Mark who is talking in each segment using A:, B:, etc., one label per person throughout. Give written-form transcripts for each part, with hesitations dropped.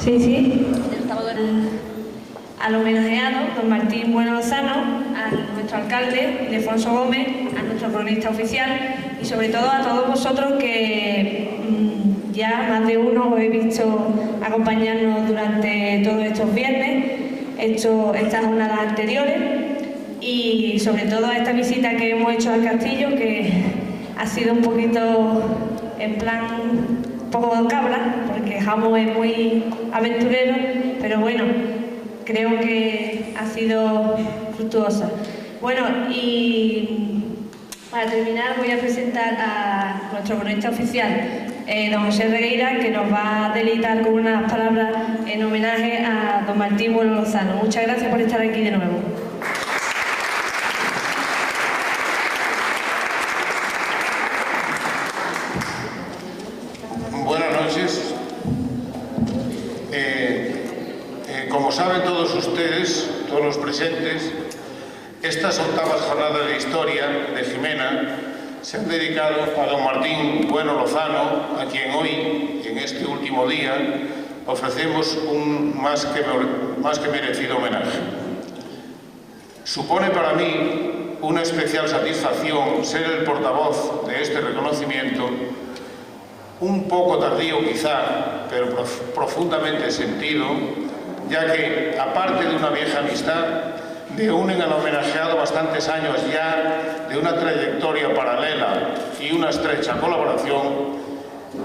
A: Sí. Al homenajeado, don Martín Bueno Lozano, a nuestro alcalde, Ildefonso Gómez, a nuestro cronista oficial y sobre todo a todos vosotros que ya más de uno os he visto acompañarnos durante todos estos viernes, estas jornadas anteriores y sobre todo a esta visita que hemos hecho al castillo, que ha sido un poquito en plan un poco cabra, porque Jamo es muy aventurero, pero bueno, creo que ha sido fructuosa. Bueno, y para terminar voy a presentar a nuestro cronista oficial, don José Regueira, que nos va a deleitar con unas palabras en homenaje a don Martín Bueno Lozano. Muchas gracias por estar aquí de nuevo.
B: Buenas noches. Como saben todos ustedes, todos los presentes, estas octavas jornadas de historia de Jimena se han dedicado a don Martín Bueno Lozano, a quien hoy, en este último día, ofrecemos un más que merecido homenaje. Supone para mí una especial satisfacción ser el portavoz de este reconocimiento, un poco tardío quizá, pero profundamente sentido, ya que, aparte de una vieja amistad, me unen al homenajeado bastantes años ya de una trayectoria paralela y una estrecha colaboración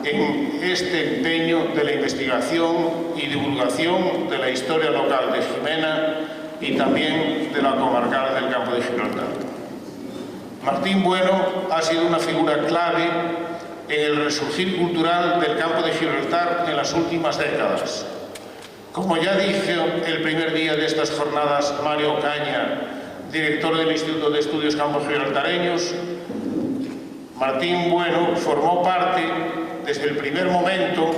B: en este empeño de la investigación y divulgación de la historia local de Jimena y también de la comarcal del Campo de Gibraltar. Martín Bueno ha sido una figura clave en el resurgir cultural del Campo de Gibraltar en las últimas décadas. Como ya dije el primer día de estas jornadas, Mario Ocaña, director del Instituto de Estudios Campos Gibraltareños, Martín Bueno formó parte desde el primer momento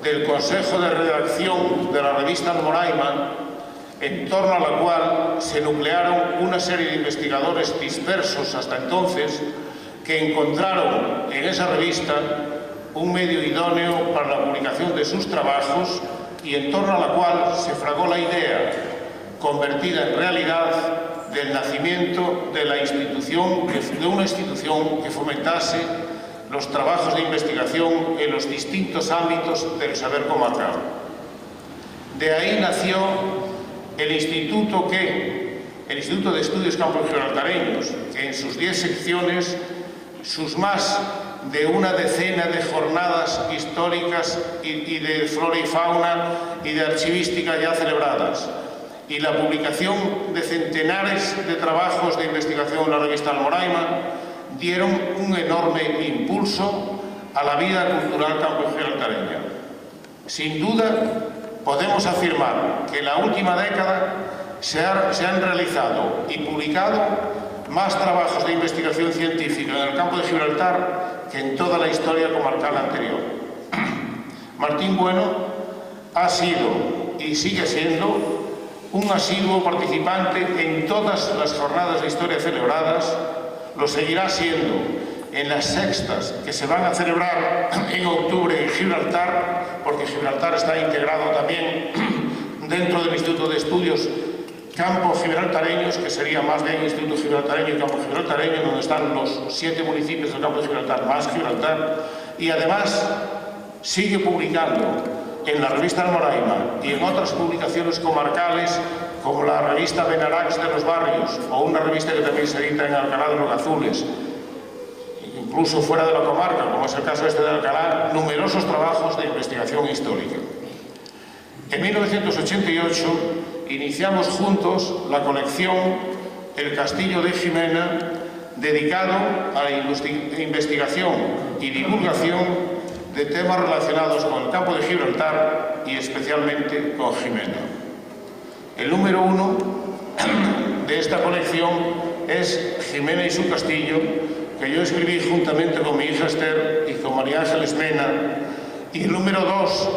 B: del Consejo de Redacción de la revista Almoraima, en torno a la cual se nuclearon una serie de investigadores dispersos hasta entonces que encontraron en esa revista un medio idóneo para la publicación de sus trabajos y en torno a la cual se fragó la idea, convertida en realidad, del nacimiento de una institución que fomentase los trabajos de investigación en los distintos ámbitos del saber comarcal. De ahí nació el Instituto de Estudios Campos Gibraltareños, que en sus 10 secciones, sus más de una decena de jornadas históricas y de flora y fauna y de archivística ya celebradas, y la publicación de centenares de trabajos de investigación en la revista Almoraima dieron un enorme impulso a la vida cultural campo-gibraltareña. Sin duda, podemos afirmar que en la última década se han realizado y publicado más trabajos de investigación científica en el campo de Gibraltar que en toda la historia comarcal anterior. Martín Bueno ha sido y sigue siendo un asiduo participante en todas las jornadas de historia celebradas, lo seguirá siendo en las sextas que se van a celebrar en octubre en Gibraltar, porque Gibraltar está integrado también dentro del Instituto de Estudios Campos Gibraltareños, que sería más bien Instituto Gibraltareño y Campo Gibraltareño, donde están los 7 municipios del Campo de Gibraltar más Gibraltar, y además sigue publicando en la revista Almoraima y en otras publicaciones comarcales como la revista Benarax de los Barrios o una revista que también se edita en Alcalá de los Azules, incluso fuera de la comarca, como es el caso este de Alcalá, numerosos trabajos de investigación histórica. En 1988 iniciamos juntos la colección El Castillo de Jimena, dedicado a la investigación y divulgación de temas relacionados con el Campo de Gibraltar y especialmente con Jimena. El número 1 de esta colección es Jimena y su castillo, que yo escribí juntamente con mi hija Esther y con María Ángeles Mena, y el número 2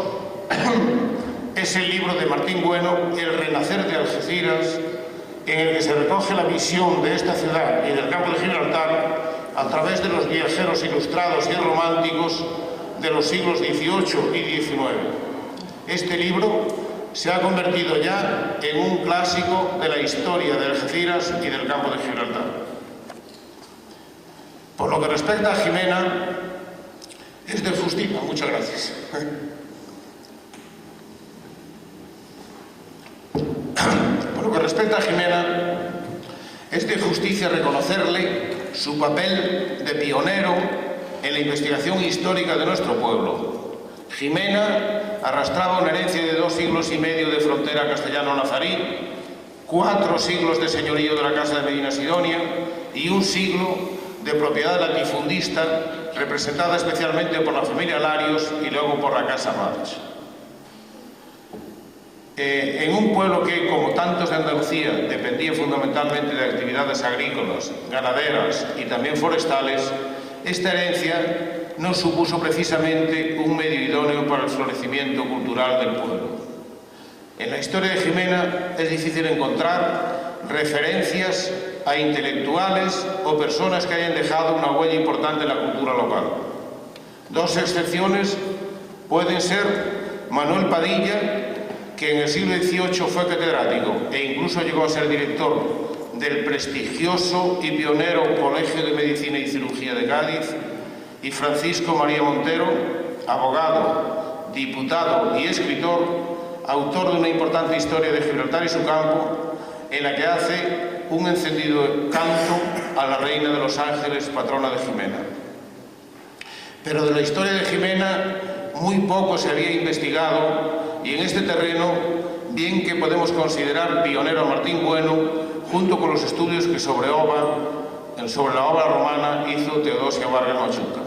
B: es el libro de Martín Bueno, El Renacer de Algeciras, en el que se recoge la visión de esta ciudad y del Campo de Gibraltar a través de los viajeros ilustrados y románticos de los siglos XVIII y XIX. Este libro se ha convertido ya en un clásico de la historia de Algeciras y del campo de Gibraltar. Por lo que respecta a Jimena, es de justicia. Muchas gracias. Por lo que respecta a Jimena, es de justicia reconocerle su papel de pionero en la investigación histórica de nuestro pueblo. Jimena arrastraba una herencia de 2 siglos y medio de frontera castellano-nazarí, 4 siglos de señorío de la Casa de Medina Sidonia y 1 siglo de propiedad latifundista, representada especialmente por la familia Larios y luego por la Casa Madres. En un pueblo que, como tantos de Andalucía, dependía fundamentalmente de actividades agrícolas, ganaderas y también forestales, esta herencia no supuso precisamente un medio idóneo para el florecimiento cultural del pueblo. En la historia de Jimena es difícil encontrar referencias a intelectuales o personas que hayan dejado una huella importante en la cultura local. 2 excepciones pueden ser Manuel Padilla, que en el siglo XVIII fue catedrático e incluso llegó a ser director del prestigioso y pionero Colegio de Medicina y Cirugía de Cádiz, y Francisco María Montero, abogado, diputado y escritor, autor de una importante historia de Gibraltar y su campo, en la que hace un encendido canto a la Reina de los Ángeles, patrona de Jimena. Pero de la historia de Jimena muy poco se había investigado, y en este terreno, bien que podemos considerar pionero a Martín Bueno, junto con los estudios que sobre la obra romana hizo Teodosia Vargas Machuca.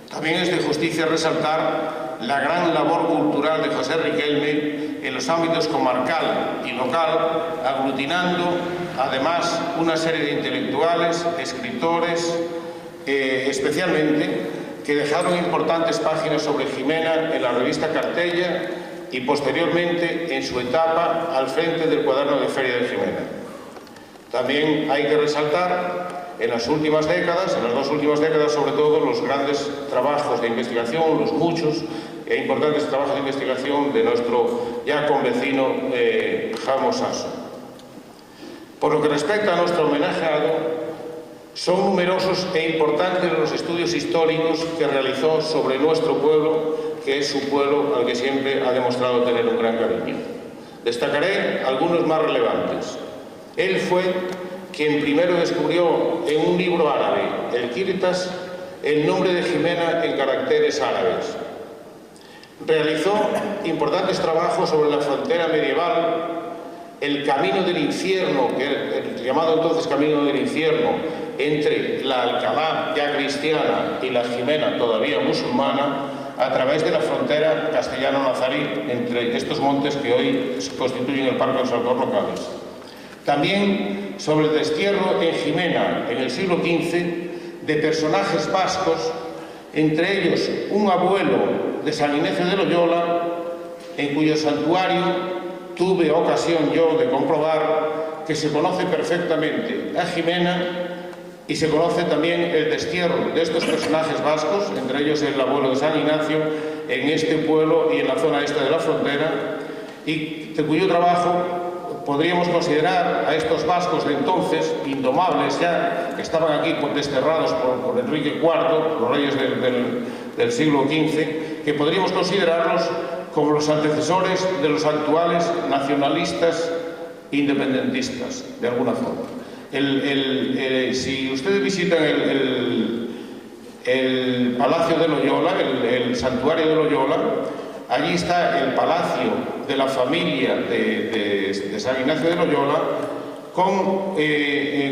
B: También es de justicia resaltar la gran labor cultural de José Riquelme en los ámbitos comarcal y local, aglutinando además una serie de intelectuales, escritores, especialmente, que dejaron importantes páginas sobre Jimena en la revista Cartella y posteriormente en su etapa al frente del cuaderno de Feria de Jimena. También hay que resaltar en las 2 últimas décadas sobre todo, los grandes trabajos de investigación, los muchos e importantes trabajos de investigación de nuestro ya convecino Jaume Sasso. Por lo que respecta a nuestro homenajeado, son numerosos e importantes los estudios históricos que realizó sobre nuestro pueblo, que es su pueblo al que siempre ha demostrado tener un gran cariño. Destacaré algunos más relevantes. Él fue quien primero descubrió en un libro árabe, el Kirtas, el nombre de Jimena en caracteres árabes. Realizó importantes trabajos sobre la frontera medieval, el camino del infierno, el llamado entonces camino del infierno, entre la Alcalá ya cristiana y la Jimena todavía musulmana, a través de la frontera castellano-nazarí, entre estos montes que hoy constituyen el Parque de los Alcornocales. También sobre el destierro en Jimena, en el siglo XV, de personajes vascos, entre ellos un abuelo de San Ignacio de Loyola, en cuyo santuario tuve ocasión yo de comprobar que se conoce perfectamente a Jimena y se conoce también el destierro de estos personajes vascos, entre ellos el abuelo de San Ignacio, en este pueblo y en la zona esta de la frontera, y de cuyo trabajo podríamos considerar a estos vascos de entonces, indomables ya, que estaban aquí desterrados por Enrique IV, los reyes del siglo XV, que podríamos considerarlos como los antecesores de los actuales nacionalistas independentistas, de alguna forma. Si ustedes visitan el Palacio de Loyola, el santuario de Loyola, allí está el palacio de la familia de San Ignacio de Loyola,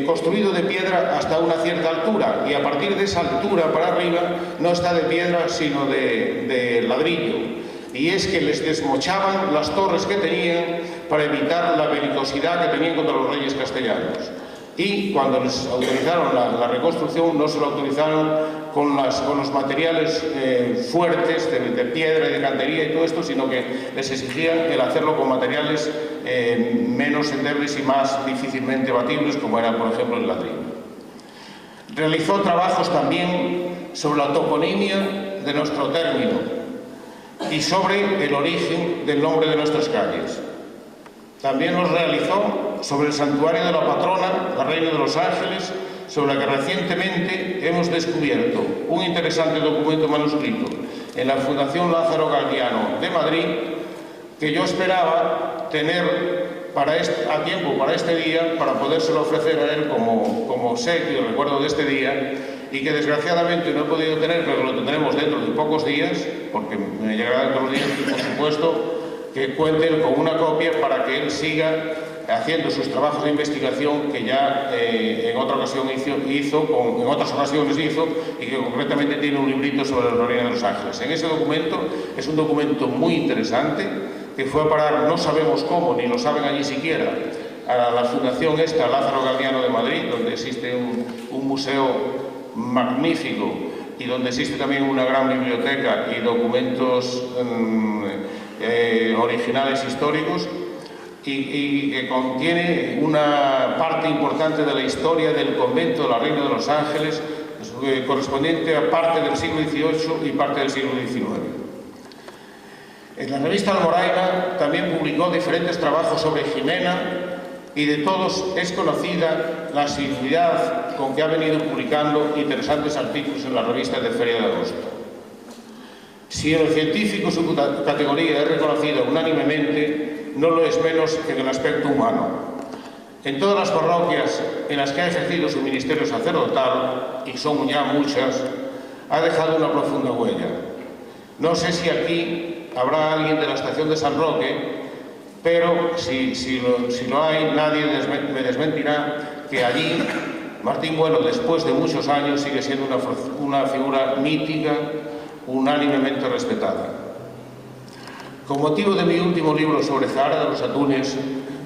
B: construido de piedra hasta una cierta altura, y a partir de esa altura para arriba no está de piedra sino de ladrillo. Y es que les desmochaban las torres que tenían para evitar la belicosidad que tenían contra los reyes castellanos. Y cuando les autorizaron la reconstrucción, no se lo autorizaron con los materiales fuertes de piedra y de cantería y todo esto, sino que les exigían el hacerlo con materiales menos endebles y más difícilmente batibles, como era, por ejemplo, el ladrillo. Realizó trabajos también sobre la toponimia de nuestro término. y sobre el origen del nombre de nuestras calles. También nos realizó sobre el santuario de la patrona, la Reina de los Ángeles, sobre la que recientemente hemos descubierto un interesante documento manuscrito en la Fundación Lázaro Galdiano de Madrid, que yo esperaba tener a tiempo para este día, para podérselo ofrecer a él como obsequio y recuerdo de este día, y que desgraciadamente no he podido tener, pero lo tendremos dentro de pocos días, porque me llegará dentro de los días, y por supuesto que cuenten con una copia para que él siga haciendo sus trabajos de investigación que ya en otra ocasión en otras ocasiones hizo, y que concretamente tiene un librito sobre la Reina de los Ángeles. En ese documento, es un documento muy interesante, que fue a parar, no sabemos cómo, ni lo saben allí siquiera, a la Fundación Lázaro Galdiano de Madrid, donde existe un museo magnífico y donde existe también una gran biblioteca y documentos originales históricos, y que contiene una parte importante de la historia del convento de la Reina de los Ángeles, correspondiente a parte del siglo XVIII y parte del siglo XIX. En la revista Almoraima también publicó diferentes trabajos sobre Jimena, y de todos es conocida la asiduidad con que ha venido publicando interesantes artículos en la revista de Feria de Agosto. Si en el científico su categoría es reconocida unánimemente, no lo es menos que en el aspecto humano. En todas las parroquias en las que ha ejercido su ministerio sacerdotal, y son ya muchas, ha dejado una profunda huella. No sé si aquí habrá alguien de la estación de San Roque, pero si lo hay, nadie me desmentirá que allí Martín Bueno, después de muchos años, sigue siendo una figura mítica, unánimemente respetada. Con motivo de mi último libro sobre Zahara de los Atunes,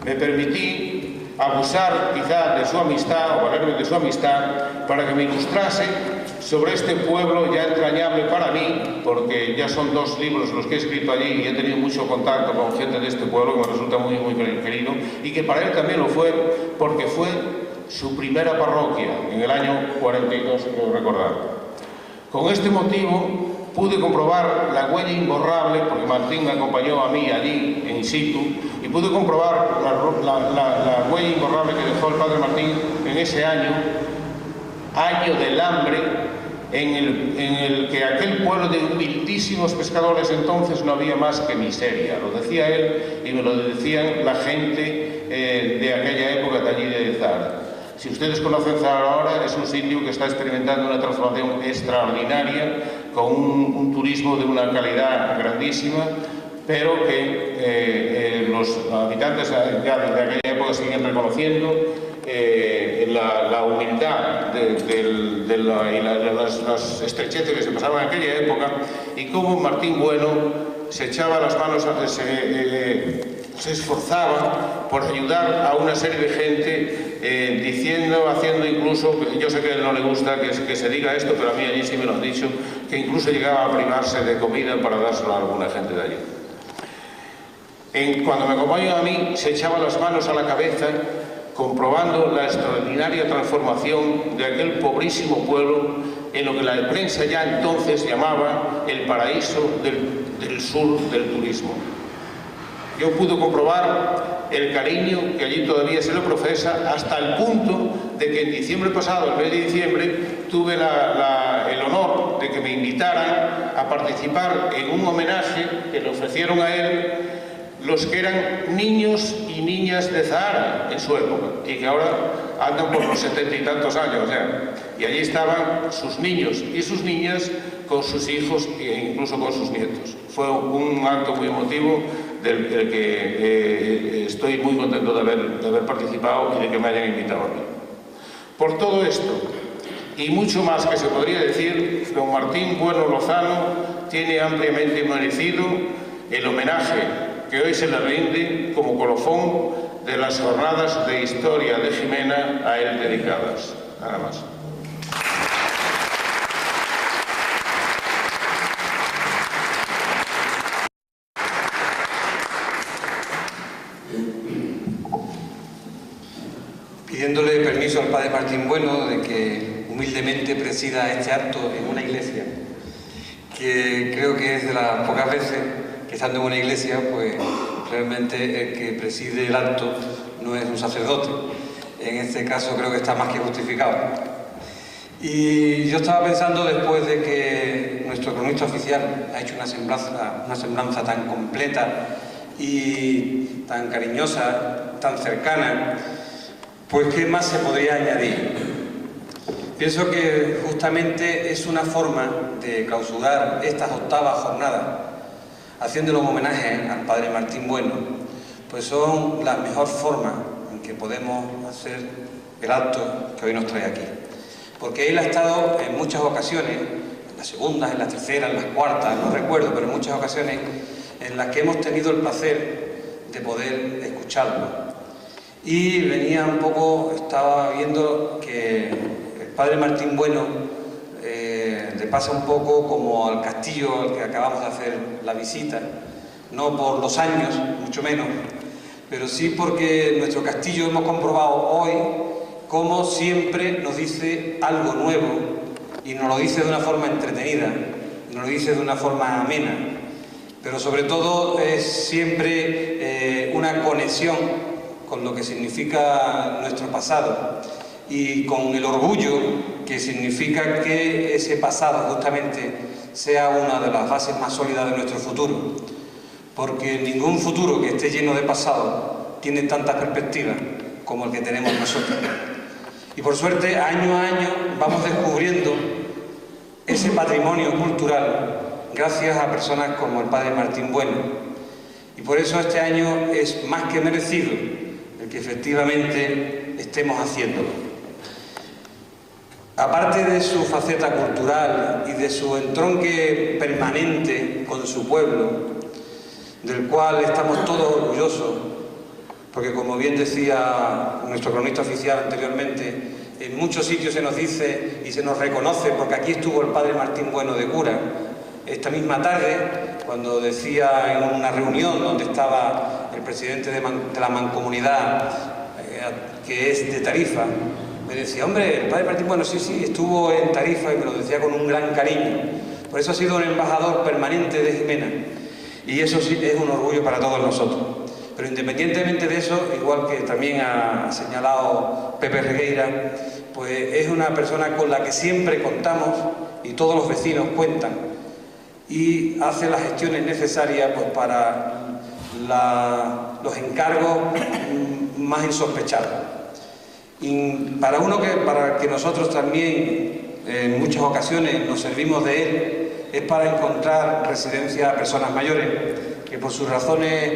B: me permití abusar quizá de su amistad, o valerme de su amistad, para que me ilustrase sobre este pueblo ya entrañable para mí, porque ya son 2 libros los que he escrito allí y he tenido mucho contacto con gente de este pueblo que me resulta muy, muy querido, y que para él también lo fue, porque fue su primera parroquia en el año 42, creo recordar. Con este motivo pude comprobar la huella imborrable, porque Martín me acompañó a mí allí, in situ, y pude comprobar la huella imborrable que dejó el padre Martín en ese año del hambre, en el que aquel pueblo de humildísimos pescadores entonces no había más que miseria. Lo decía él y me lo decían la gente de aquella época de allí de Zahara. Si ustedes conocen Zahara ahora, es un sitio que está experimentando una transformación extraordinaria, con un turismo de una calidad grandísima, pero que los habitantes ya de aquella época siguen reconociendo la humildad y las estrecheces que se pasaban en aquella época, y cómo Martín Bueno se echaba las manos, se esforzaba por ayudar a una serie de gente, haciendo incluso, yo sé que a él no le gusta que se diga esto, pero a mí allí sí me lo han dicho, que incluso llegaba a privarse de comida para dárselo a alguna gente de allí. Cuando me acompañó a mí, se echaba las manos a la cabeza, comprobando la extraordinaria transformación de aquel pobrísimo pueblo en lo que la prensa ya entonces llamaba el paraíso del sur del turismo. Yo pude comprobar el cariño que allí todavía se le profesa, hasta el punto de que en diciembre pasado, el mes de diciembre, tuve el honor de que me invitaran a participar en un homenaje que le ofrecieron a él los que eran niños y niñas de Zahara en su época, y que ahora andan por los 70 y tantos años ya. Y allí estaban sus niños y sus niñas con sus hijos e incluso con sus nietos. Fue un acto muy emotivo del que estoy muy contento de haber participado y de que me hayan invitado a mí. Por todo esto, y mucho más que se podría decir, don Martín Bueno Lozano tiene ampliamente merecido el homenaje que hoy se le rinde como colofón de las jornadas de historia de Jimena a él dedicadas. Nada más.
C: Pidiéndole permiso al padre Martín Bueno de que humildemente presida este acto en una iglesia que creo que es de las pocas veces que estando en una iglesia, pues realmente el que preside el acto no es un sacerdote. En este caso creo que está más que justificado. Y yo estaba pensando, después de que nuestro cronista oficial ha hecho una semblanza tan completa y tan cariñosa, tan cercana, pues ¿qué más se podría añadir? Pienso que justamente es una forma de clausurar estas 8ª jornadas, haciéndole un homenaje al Padre Martín Bueno, pues son la mejor forma en que podemos hacer el acto que hoy nos trae aquí. Porque él ha estado en muchas ocasiones, en las segundas, en las terceras, en las cuartas, no recuerdo, pero en muchas ocasiones en las que hemos tenido el placer de poder escucharlo. Y venía un poco, estaba viendo que el Padre Martín Bueno le pasa un poco como al castillo al que acabamos de hacer la visita, no por los años, mucho menos, pero sí porque en nuestro castillo hemos comprobado hoy cómo siempre nos dice algo nuevo y nos lo dice de una forma entretenida, nos lo dice de una forma amena, pero sobre todo es siempre una conexión con lo que significa nuestro pasado y con el orgullo que significa que ese pasado justamente sea una de las bases más sólidas de nuestro futuro, porque ningún futuro que esté lleno de pasado tiene tantas perspectivas como el que tenemos nosotros. Y por suerte, año a año, vamos descubriendo ese patrimonio cultural gracias a personas como el Padre Martín Bueno. Y por eso este año es más que merecido el que efectivamente estemos haciéndolo. Aparte de su faceta cultural y de su entronque permanente con su pueblo, del cual estamos todos orgullosos, porque como bien decía nuestro cronista oficial anteriormente, en muchos sitios se nos dice y se nos reconoce, porque aquí estuvo el Padre Martín Bueno de cura, esta misma tarde, cuando decía en una reunión donde estaba el presidente de la mancomunidad, que es de Tarifa, me decía, hombre, el Padre Martín Bueno, sí, estuvo en Tarifa, y me lo decía con un gran cariño. Por eso ha sido un embajador permanente de Jimena, y eso sí es un orgullo para todos nosotros. Pero independientemente de eso, igual que también ha señalado Pepe Regueira, pues es una persona con la que siempre contamos y todos los vecinos cuentan y hace las gestiones necesarias pues, para los encargos más insospechados. Y para que nosotros también en muchas ocasiones nos servimos de él, es para encontrar residencia a personas mayores que por sus razones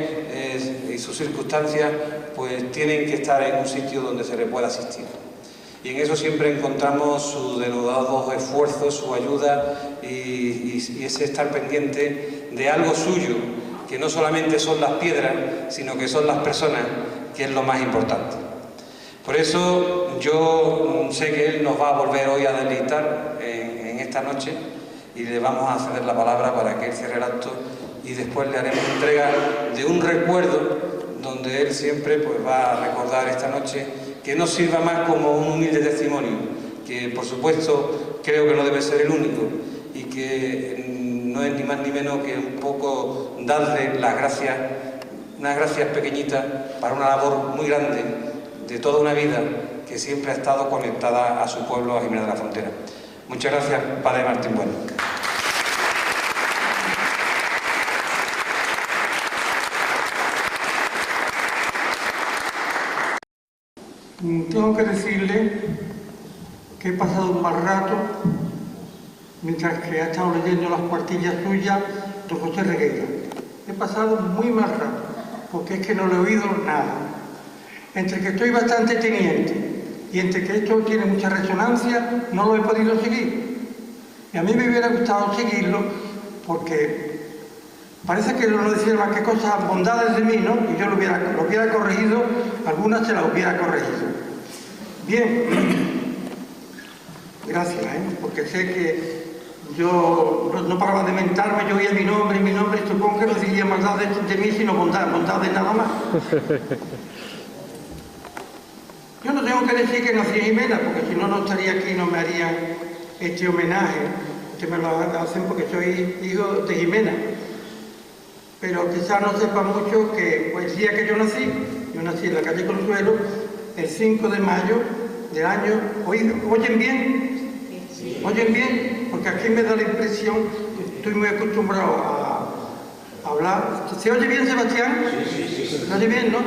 C: y sus circunstancias pues tienen que estar en un sitio donde se le pueda asistir. Y en eso siempre encontramos su denodado esfuerzo, su ayuda y ese estar pendiente de algo suyo, que no solamente son las piedras, sino que son las personas, que es lo más importante. Por eso yo sé que él nos va a volver hoy a deleitar en esta noche y le vamos a ceder la palabra para que él cierre el acto y después le haremos entrega de un recuerdo donde él siempre pues, va a recordar esta noche, que no sirva más como un humilde testimonio, que por supuesto creo que no debe ser el único y que no es ni más ni menos que un poco darle las gracias, unas gracias pequeñitas para una labor muy grande de toda una vida que siempre ha estado conectada a su pueblo, a Jimena de la Frontera. Muchas gracias, Padre Martín Bueno.
D: Tengo que decirle que he pasado un mal rato mientras que ha estado leyendo las cuartillas suyas don José Regueira. He pasado muy mal rato, porque es que no le he oído nada. Entre que estoy bastante teniente y entre que esto tiene mucha resonancia, no lo he podido seguir. Y a mí me hubiera gustado seguirlo porque parece que no decía más que cosas, bondades de mí, ¿no? Y yo lo hubiera corregido, algunas se las hubiera corregido. Bien, gracias, porque sé que yo no paraba de mentarme, yo oía mi nombre, y supongo que no diría maldades de mí, sino bondades nada más. Yo no tengo que decir que nací en Jimena, porque si no, no estaría aquí, no me harían este homenaje ustedes me lo hacen porque soy hijo de Jimena. Pero quizás no sepan mucho que pues, el día que yo nací en la calle Consuelo, el 5 de mayo del año... ¿Oyen bien? Sí. ¿Oyen bien? Porque aquí me da la impresión, estoy muy acostumbrado a hablar. ¿Se oye bien, Sebastián? Sí. ¿Se oye bien, no?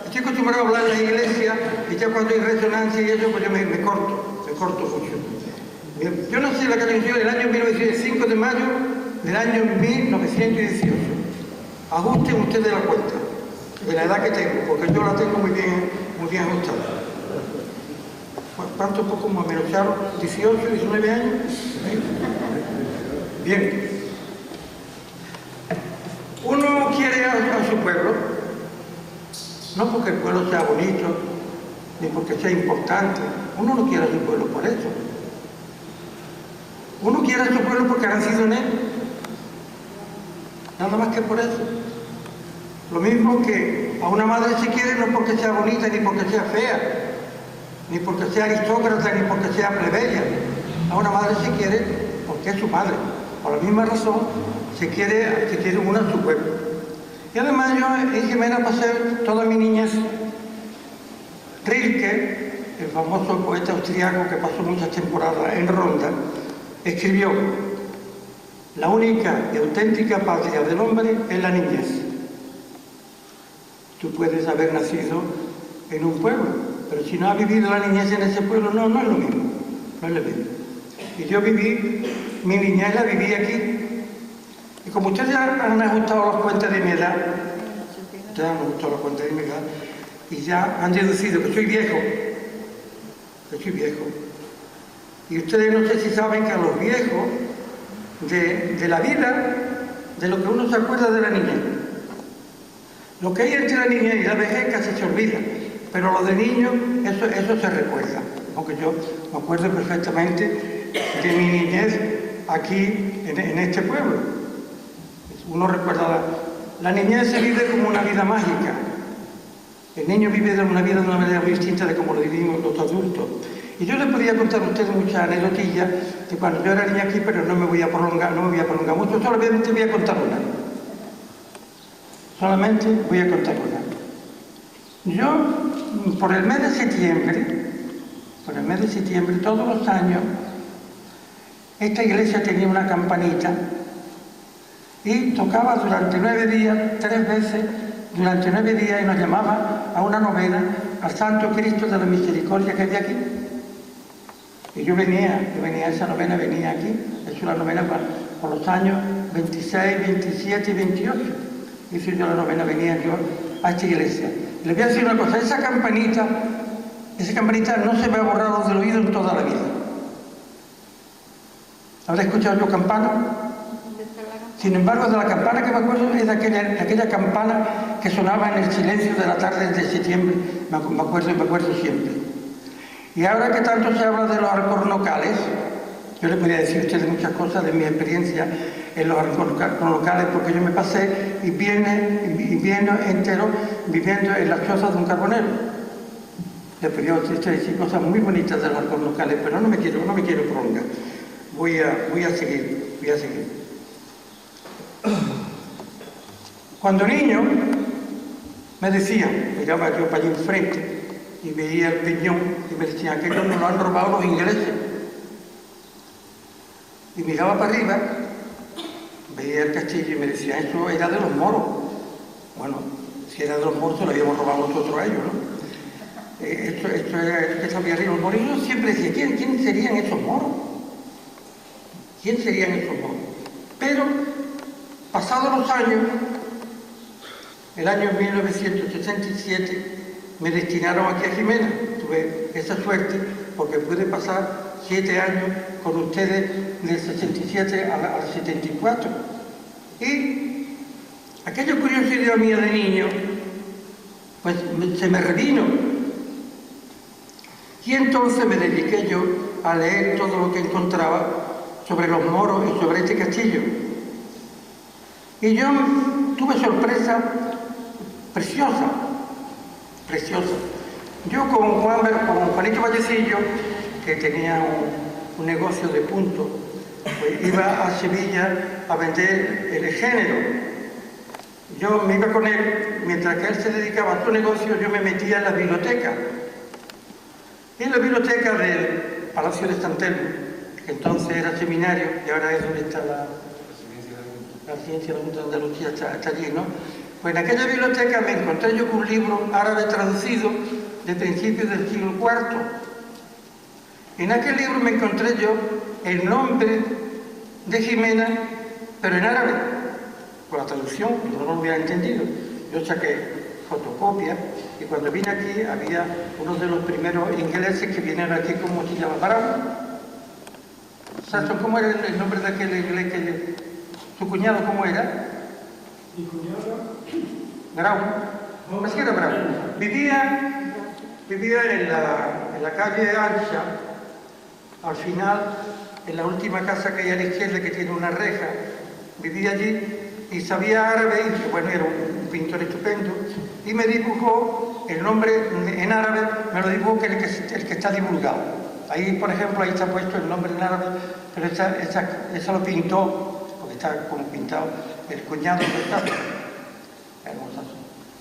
D: Estoy acostumbrado a hablar en la iglesia y ya cuando hay resonancia y eso, pues yo me corto mucho. Yo nací en la calle Consuelo el año 1905 de mayo del año 1918. Ajusten ustedes la cuenta de la edad que tengo, porque yo la tengo muy bien ajustada. ¿Cuánto poco más o menos? 18, 19 años. Bien. Uno quiere a su pueblo, no porque el pueblo sea bonito, ni porque sea importante. Uno no quiere a su pueblo por eso. Uno quiere a su pueblo porque ha nacido en él. Nada más que por eso. Lo mismo que a una madre se quiere no porque sea bonita, ni porque sea fea, ni porque sea aristócrata, ni porque sea plebeya. A una madre se quiere porque es su madre. Por la misma razón se quiere uno a su pueblo. Y además yo en Jimena pasé toda mi niñez. Rilke, el famoso poeta austriaco que pasó muchas temporadas en Ronda, escribió: la única y auténtica patria del hombre es la niñez. Tú puedes haber nacido en un pueblo, pero si no has vivido la niñez en ese pueblo, no es lo mismo, no es lo mismo. Y yo viví, mi niñez la viví aquí. Y como ustedes ya han ajustado las cuentas de mi edad, y ya han deducido que soy viejo, y ustedes no sé si saben que a los viejos de la vida, de lo que uno se acuerda de la niñez. Lo que hay entre la niñez y la vejez casi se olvida, pero lo de niño, eso se recuerda. Aunque yo me acuerdo perfectamente de mi niñez aquí, en este pueblo. Uno recuerda, la niñez se vive como una vida mágica. El niño vive una vida de una manera muy distinta de como lo vivimos los adultos. Y yo les podría contar a ustedes muchas anécdotillas de cuando yo era niña aquí, pero no me voy a prolongar mucho, solamente voy a contar una. Yo, por el mes de septiembre, todos los años, esta iglesia tenía una campanita y tocaba durante 9 días, 3 veces, durante 9 días, y nos llamaba a una novena al Santo Cristo de la Misericordia que había aquí. Y yo venía a esa novena, venía aquí. Es una novena por los años 26, 27 y 28. Hice yo la novena, venía yo a esta iglesia. Y les voy a decir una cosa, esa campanita no se me ha borrado del oído en toda la vida. ¿Habré escuchado yo campana? Sin embargo, de la campana que me acuerdo es de aquella campana que sonaba en el silencio de la tarde de septiembre. Me acuerdo siempre. Y ahora que tanto se habla de los alcornocales, yo les podría decir a ustedes muchas cosas de mi experiencia en los alcornocales, porque yo me pasé invierno entero viviendo en las chozas de un carbonero. Les podría decir cosas muy bonitas de los alcornocales, pero no me quiero prolongar. Voy a seguir. Cuando niño me decían, miraba yo para allí enfrente y veía el peñón y me decían, aquellos nos lo han robado los ingleses. Y miraba para arriba, veía el castillo y me decía, eso era de los moros. Bueno, si era de los moros se lo habíamos robado nosotros a ellos, ¿no? Esto era que sabía arriba los moros. Y yo siempre decía, ¿quién serían esos moros? Pero, pasados los años, el año 1967, me destinaron aquí a Jimena. Tuve esa suerte porque pude pasar 7 años con ustedes del 67 al 74. Y aquella curiosidad mía de niño, pues se me revino. Y entonces me dediqué yo a leer todo lo que encontraba sobre los moros y sobre este castillo. Y yo tuve sorpresa preciosa. Yo con Juanito Vallecillo, que tenía un negocio de punto pues iba a Sevilla a vender el género. Yo me iba con él, mientras que él se dedicaba a su negocio, yo me metía en la biblioteca. Y en la biblioteca del Palacio de San Telmo, que entonces era seminario, y ahora es donde está la Residencia de la Junta de Andalucía, está allí, ¿no? Pues en aquella biblioteca me encontré yo con un libro árabe traducido de principios del siglo IV. En aquel libro me encontré yo el nombre de Jimena, pero en árabe, con la traducción, yo no lo hubiera entendido. Yo saqué fotocopia y cuando vine aquí había uno de los primeros ingleses que vinieron aquí, ¿cómo se llama? Brown. ¿Sabes cómo era el nombre de aquel inglés que su cuñado cómo era?
E: Mi cuñado.
D: Brown. Así era Brown. Vivía en la calle Ancha, al final, en la última casa que hay a la izquierda, que tiene una reja. Vivía allí y sabía árabe, y bueno, era un pintor estupendo, y me dibujó el nombre en árabe, me lo dibujó el que está divulgado. Ahí, por ejemplo, ahí está puesto el nombre en árabe, pero esa lo pintó, porque está como pintado, el cuñado de Tazo. Hermosazo.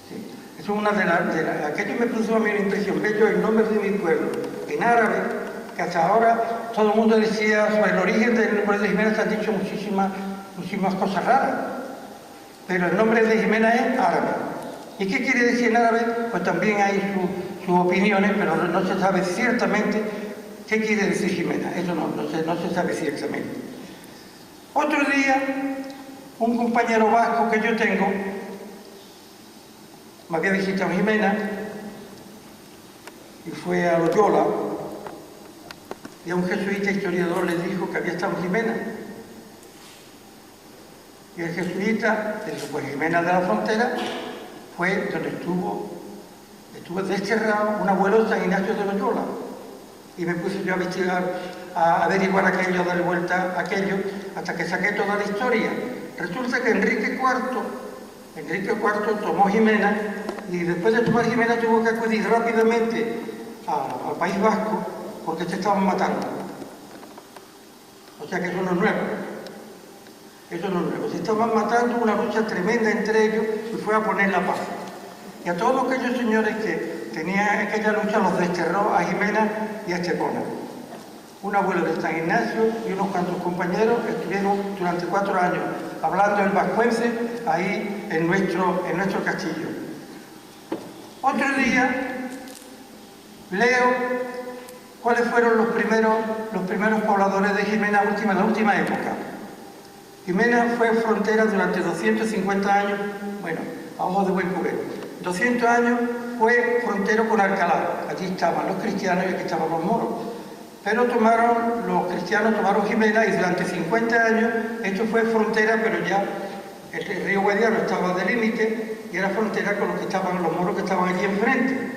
D: Sí. Eso es una de las... Aquello me produjo a mí una impresión. Veo el nombre de mi pueblo en árabe, que hasta ahora todo el mundo decía sobre el origen del nombre de Jimena, se han dicho muchísimas cosas raras. Pero el nombre de Jimena es árabe. ¿Y qué quiere decir en árabe? Pues también hay sus opiniones, pero no se sabe ciertamente qué quiere decir Jimena. Eso no se sabe ciertamente. Otro día, un compañero vasco que yo tengo me había visitado Jimena y fue a Loyola y a un jesuita historiador le dijo que había estado en Jimena. Y el jesuita le dijo, pues Jimena de la Frontera fue donde estuvo desterrado un abuelo de San Ignacio de Loyola. Y me puse yo a investigar, a averiguar aquello, a darle vuelta a aquello, hasta que saqué toda la historia. Resulta que Enrique IV tomó Jimena y después de tomar Jimena tuvo que acudir rápidamente al País Vasco porque se estaban matando. O sea que eso no es nuevo. Eso no es nuevo. Se estaban matando, una lucha tremenda entre ellos y fue a poner la paz. Y a todos aquellos señores que tenían aquella lucha los desterró a Jimena y a Estepona. Un abuelo de San Ignacio y unos cuantos compañeros estuvieron durante 4 años hablando el vascuence ahí en nuestro castillo. Otro día leo cuáles fueron los primeros pobladores de Jimena en la última época. Jimena fue frontera durante 250 años, bueno, a ojos de buen cubero. 200 años fue frontera con Alcalá. Allí estaban los cristianos y aquí estaban los moros. Pero los cristianos tomaron Jimena y durante 50 años esto fue frontera, pero ya el río Guadiaro estaba de límite y era frontera con los moros que estaban allí enfrente.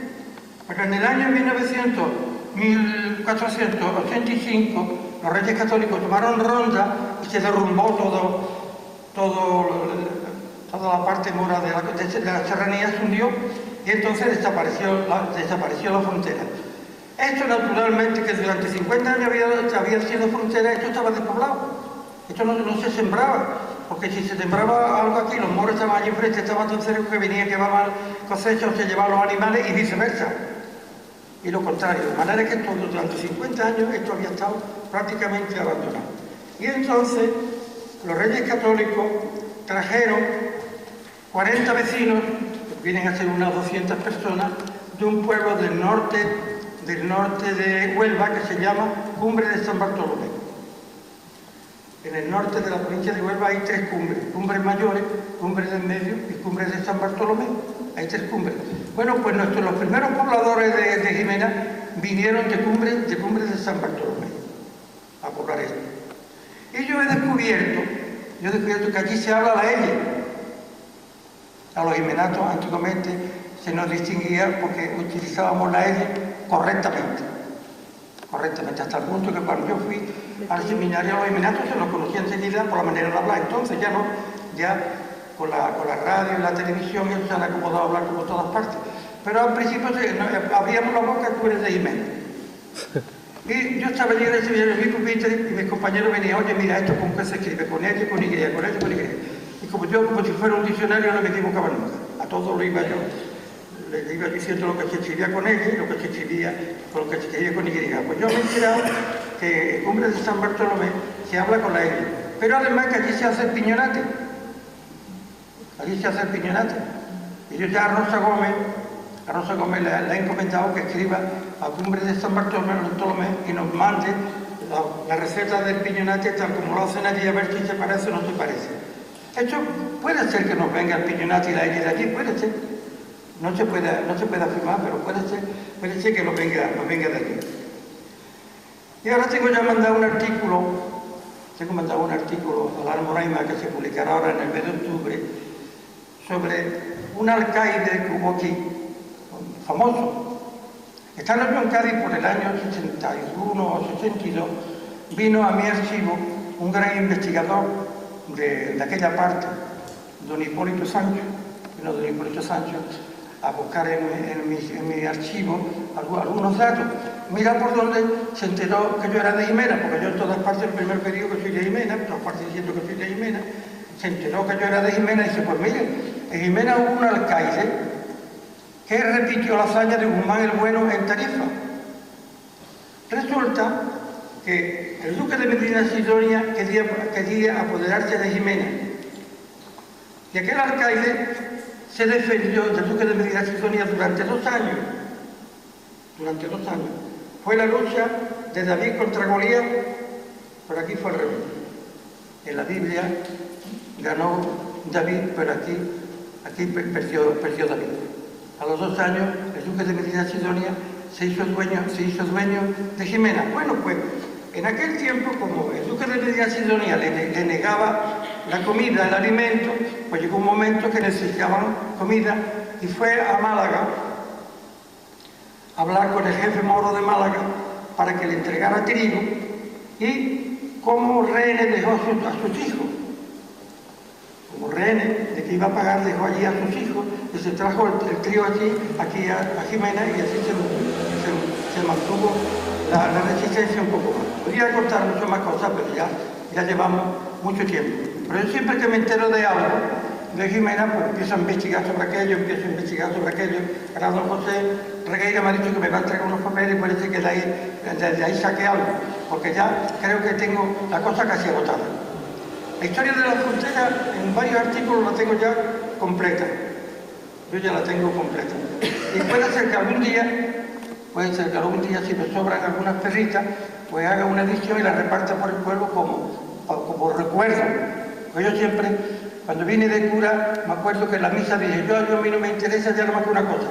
D: Pero en el año 1485 los reyes católicos tomaron Ronda y se derrumbó toda la parte mora de la serranía, se hundió y entonces desapareció la frontera. Esto naturalmente, que durante 50 años había sido frontera, esto estaba despoblado. Esto no se sembraba, porque si se sembraba algo aquí, los moros estaban allí enfrente, estaban tan cerca que venían, llevaban cosechas o se llevaban los animales y viceversa. Y lo contrario, de manera que durante 50 años esto había estado prácticamente abandonado. Y entonces los reyes católicos trajeron 40 vecinos, que vienen a ser unas 200 personas, de un pueblo del norte de Huelva que se llama Cumbre de San Bartolomé. En el norte de la provincia de Huelva hay 3 cumbres, cumbres mayores, cumbres del medio y cumbres de San Bartolomé. Hay 3 cumbres. Bueno, pues los primeros pobladores de Jimena vinieron de cumbres de San Bartolomé a poblar esto. Y yo he descubierto que allí se habla la L. A los jimenatos antiguamente se nos distinguía porque utilizábamos la L correctamente, hasta el punto que cuando yo fui al seminario a los jimenatos se los conocía enseguida por la manera de hablar. Entonces ya con la radio y la televisión eso se han acomodado a hablar como todas partes. Pero al principio abríamos la boca, tú eres de Jimena. Y yo estaba allí en mi pupitre y mis compañeros venían, oye, mira, esto con qué se escribe, con L, con Y, con L, con Y. Y como yo, como si fuera un diccionario, no me equivocaba nunca. A todo lo iba yo, le iba diciendo lo que se escribía con L y lo que se escribía con lo que se escribía con Y. Pues yo me he enterado que en Cumbre de San Bartolomé se habla con la L. Pero además que allí se hace el piñonate. Allí se hace el piñonate. Y yo ya a Rosa Gómez le he encomendado que escriba a Cumbre de San Bartolomé y nos mande la receta del piñonate tal como lo hacen allí, a ver si se parece o no se parece. Esto puede ser que nos venga el piñonate y la L de allí, puede ser. No se puede afirmar, pero puede ser que nos venga de allí. Y ahora tengo mandado un artículo a la Almoraima que se publicará ahora en el mes de octubre sobre un alcaide que hubo aquí, famoso. Estando yo en Cádiz por el año 61 o 62, vino a mi archivo un gran investigador de aquella parte, don Hipólito Sancho, a buscar en mi archivo algunos datos. Mira por dónde se enteró que yo era de Jimena, porque yo en todas partes, el primer periódico que soy de Jimena, en todas partes diciendo que soy de Jimena, se enteró que yo era de Jimena y dice, pues miren, en Jimena hubo un alcaide que repitió la hazaña de Guzmán el Bueno en Tarifa. Resulta que el duque de Medina Sidonia quería apoderarse de Jimena. Y aquel alcaide se defendió del duque de Medina Sidonia durante 2 años. Fue la lucha de David contra Goliat, pero aquí fue al revés. En la Biblia ganó David, pero aquí perdió David. A los 2 años, el duque de Medina Sidonia se hizo dueño de Jimena. Bueno, pues en aquel tiempo, como el duque de Medina Sidonia le negaba la comida, el alimento, pues llegó un momento que necesitaban comida y fue a Málaga a hablar con el jefe moro de Málaga para que le entregara trigo y como rehenes dejó a sus hijos. Como rehenes de que iba a pagar, dejó allí a sus hijos y se trajo el trigo aquí a Jimena y así se mantuvo la resistencia un poco más. Podría contar muchas más cosas, pero ya llevamos mucho tiempo. Pero yo siempre que me entero de algo de Jimena, pues empiezo a investigar sobre aquello. Ahora don José Regueira me ha dicho que me va a entregar unos papeles y parece que de ahí saqué algo, porque ya creo que tengo la cosa casi agotada. La historia de la frontera en varios artículos la tengo ya completa. Yo ya la tengo completa. Y puede ser que algún día, si me sobran algunas perritas, pues haga una edición y la reparta por el pueblo como recuerdo. Porque yo siempre, cuando vine de cura, me acuerdo que en la misa dije, yo a mí no me interesa ya más que una cosa,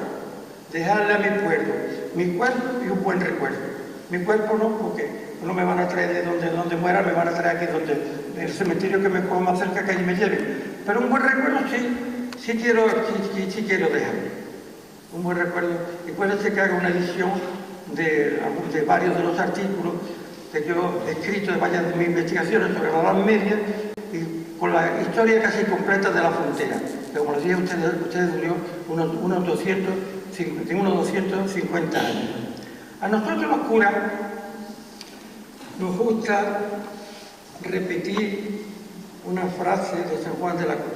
D: dejarle a mi cuerpo y un buen recuerdo. Mi cuerpo no, porque no me van a traer de donde muera, me van a traer aquí el cementerio que me coja más cerca, que allí me lleven. Pero un buen recuerdo sí quiero dejar. Un buen recuerdo. Y puede ser que haga una edición de varios de los artículos que yo he escrito de varias de mis investigaciones sobre la Edad Media y con la historia casi completa de la frontera. Pero como les dije a ustedes duró unos 250 años. A nosotros los curas nos gusta repetir una frase de San Juan de la Cruz.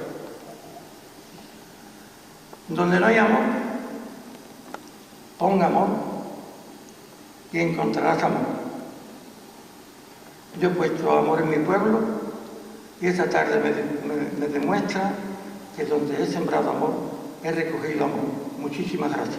D: Donde no hay amor, pon amor y encontrarás amor. Yo he puesto amor en mi pueblo y esta tarde me demuestra que donde he sembrado amor, he recogido amor. Muchísimas gracias.